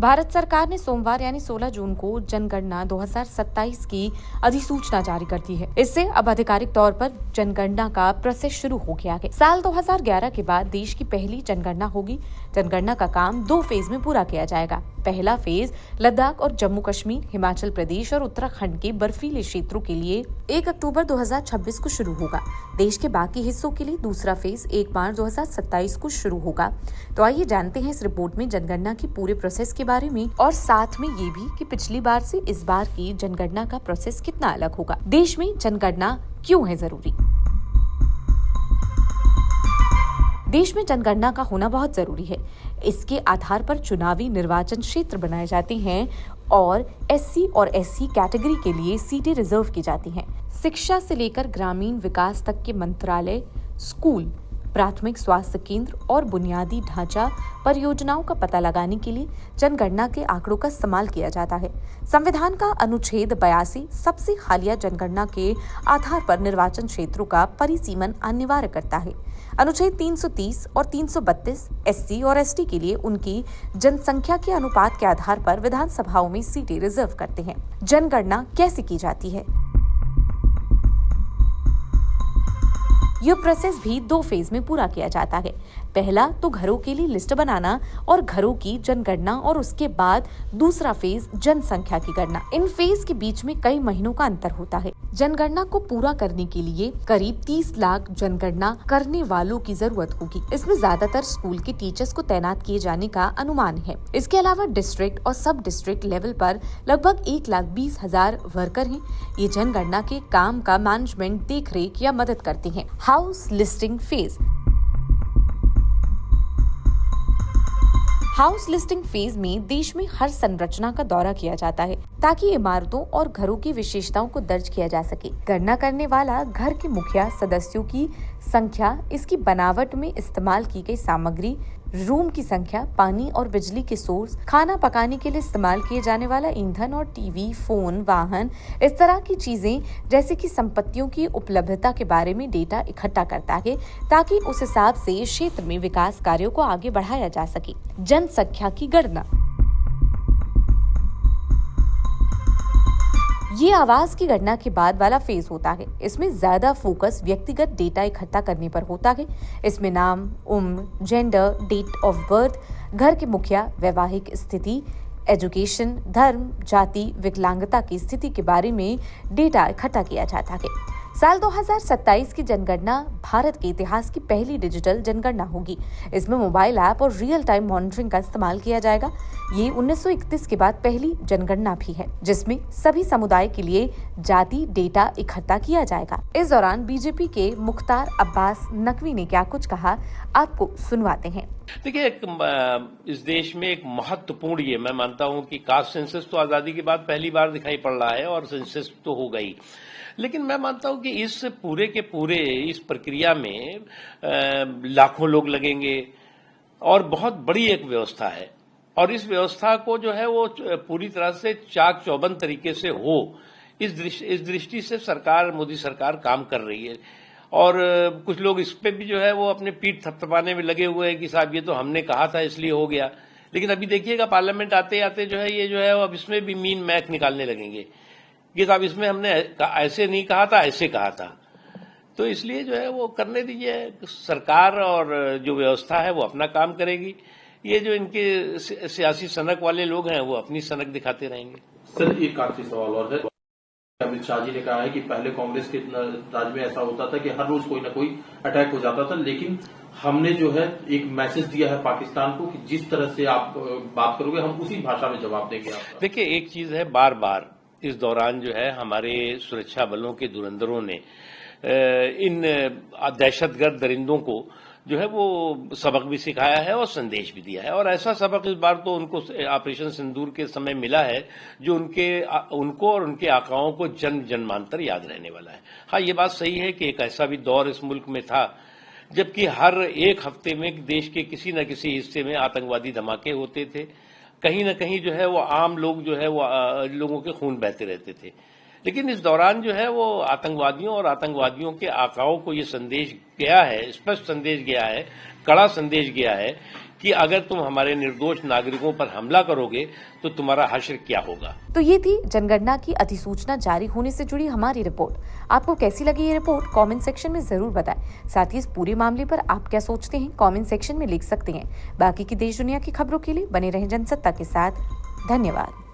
भारत सरकार ने सोमवार यानी 16 जून को जनगणना 2027 की अधिसूचना जारी कर दी है। इससे अब आधिकारिक तौर पर जनगणना का प्रोसेस शुरू हो गया है। साल 2011 के बाद देश की पहली जनगणना होगी। जनगणना का काम 2 फेज में पूरा किया जाएगा। पहला फेज लद्दाख और जम्मू कश्मीर, हिमाचल प्रदेश और उत्तराखंड के बर्फीले क्षेत्रों के लिए 1 अक्टूबर 2026 को शुरू होगा। देश के बाकी हिस्सों के लिए दूसरा फेज 1 मार्च 2027 को शुरू होगा। तो आइए जानते हैं इस रिपोर्ट में जनगणना की पूरे प्रोसेस के बारे में और साथ में ये भी कि पिछली बार से इस बार की जनगणना का प्रोसेस कितना अलग होगा। देश में जनगणना क्यों है जरूरी? देश में जनगणना का होना बहुत जरूरी है। इसके आधार पर चुनावी निर्वाचन क्षेत्र बनाए जाते हैं और एससी और एससी कैटेगरी के लिए सीटें रिजर्व की जाती हैं। शिक्षा से लेकर ग्रामीण विकास तक के मंत्रालय, स्कूल, प्राथमिक स्वास्थ्य केंद्र और बुनियादी ढांचा परियोजनाओं का पता लगाने के लिए जनगणना के आंकड़ों का इस्तेमाल किया जाता है। संविधान का अनुच्छेद 82 सबसे हालिया जनगणना के आधार पर निर्वाचन क्षेत्रों का परिसीमन अनिवार्य करता है। अनुच्छेद 330 और 332 एससी और एसटी के लिए उनकी जनसंख्या के अनुपात के आधार पर विधानसभाओं में सीटें रिजर्व करते हैं। जनगणना कैसे की जाती है? यह प्रोसेस भी 2 फेज में पूरा किया जाता है। पहला तो घरों के लिए लिस्ट बनाना और घरों की जनगणना और उसके बाद दूसरा फेज जनसंख्या की गणना। इन फेज के बीच में कई महीनों का अंतर होता है। जनगणना को पूरा करने के लिए करीब 30 लाख जनगणना करने वालों की जरूरत होगी। इसमें ज्यादातर स्कूल के टीचर्स को तैनात किए जाने का अनुमान है। इसके अलावा डिस्ट्रिक्ट और सब डिस्ट्रिक्ट लेवल पर लगभग 1,20,000 वर्कर हैं। ये जनगणना के काम का मैनेजमेंट, देखरेख या मदद करते हैं। House listing phase. House listing phase में देश में हर संरचना का दौरा किया जाता है ताकि इमारतों और घरों की विशेषताओं को दर्ज किया जा सके। गणना करने वाला घर के मुखिया सदस्यों की संख्या, इसकी बनावट में इस्तेमाल की गई सामग्री, रूम की संख्या, पानी और बिजली के सोर्स, खाना पकाने के लिए इस्तेमाल किए जाने वाला ईंधन और टीवी, फोन, वाहन, इस तरह की चीजें जैसे कि संपत्तियों की उपलब्धता के बारे में डेटा इकट्ठा करता है ताकि उस हिसाब से क्षेत्र में विकास कार्यों को आगे बढ़ाया जा सके। जनसंख्या की गणना। ये आवास की गणना के बाद वाला फेज होता है। इसमें ज्यादा फोकस व्यक्तिगत डेटा इकट्ठा करने पर होता है। इसमें नाम, उम्र, जेंडर, डेट ऑफ बर्थ, घर के मुखिया, वैवाहिक स्थिति, एजुकेशन, धर्म, जाति, विकलांगता की स्थिति के बारे में डेटा इकट्ठा किया जाता है। साल 2027 की जनगणना भारत के इतिहास की पहली डिजिटल जनगणना होगी। इसमें मोबाइल ऐप और रियल टाइम मॉनिटरिंग का इस्तेमाल किया जाएगा। ये 1931 के बाद पहली जनगणना भी है जिसमें सभी समुदाय के लिए जाति डेटा इकट्ठा किया जाएगा। इस दौरान बीजेपी के मुख्तार अब्बास नकवी ने क्या कुछ कहा, आपको सुनवाते हैं। देखिए, इस देश में एक महत्वपूर्ण, ये मैं मानता हूँ कि कास्ट सेंसस तो आजादी के बाद पहली बार दिखाई पड़ रहा है और सेंसस तो हो गई, लेकिन मैं मानता हूं कि इस पूरे के पूरे इस प्रक्रिया में लाखों लोग लगेंगे और बहुत बड़ी एक व्यवस्था है और इस व्यवस्था को जो है वो पूरी तरह से चाक चौबंद तरीके से हो, इस दृष्टि से सरकार, मोदी सरकार काम कर रही है। और कुछ लोग इस पे भी जो है वो अपने पीठ थपथपाने में लगे हुए हैं कि साहब ये तो हमने कहा था इसलिए हो गया। लेकिन अभी देखिएगा पार्लियामेंट आते आते जो है ये जो है अब इसमें भी मीन मैक निकालने लगेंगे कि साहब इसमें हमने ऐसे नहीं कहा था, ऐसे कहा था। तो इसलिए जो है वो करने दीजिए, सरकार और जो व्यवस्था है वो अपना काम करेगी। ये जो इनके सियासी सनक वाले लोग हैं वो अपनी सनक दिखाते रहेंगे। सर, एक आखिरी सवाल और है। अमित शाह जी ने कहा है कि पहले कांग्रेस के राज में ऐसा होता था कि हर रोज कोई ना कोई अटैक हो जाता था, लेकिन हमने जो है एक मैसेज दिया है पाकिस्तान को कि जिस तरह से आप बात करोगे हम उसी भाषा में जवाब देंगे आपका। देखिए, एक चीज है, बार बार इस दौरान जो है हमारे सुरक्षा बलों के धुरंधरों ने इन दहशतगर्द दरिंदों को जो है वो सबक भी सिखाया है और संदेश भी दिया है। और ऐसा सबक इस बार तो उनको ऑपरेशन सिंदूर के समय मिला है जो उनको और उनके आकाओं को जन्म जन्मांतर याद रहने वाला है। हाँ, ये बात सही है कि एक ऐसा भी दौर इस मुल्क में था जबकि हर एक हफ्ते में देश के किसी न किसी हिस्से में आतंकवादी धमाके होते थे। कहीं न कहीं जो है वो आम लोग जो है वो लोगों के खून बहते रहते थे। लेकिन इस दौरान जो है वो आतंकवादियों और आतंकवादियों के आकाओं को ये संदेश गया है, स्पष्ट संदेश गया है, कड़ा संदेश गया है कि अगर तुम हमारे निर्दोष नागरिकों पर हमला करोगे तो तुम्हारा हश्र क्या होगा। तो ये थी जनगणना की अधिसूचना जारी होने से जुड़ी हमारी रिपोर्ट। आपको कैसी लगी ये रिपोर्ट कमेंट सेक्शन में जरूर बताएं। साथ ही इस पूरे मामले पर आप क्या सोचते हैं कमेंट सेक्शन में लिख सकते हैं। बाकी की देश दुनिया की खबरों के लिए बने रहें जनसत्ता के साथ। धन्यवाद।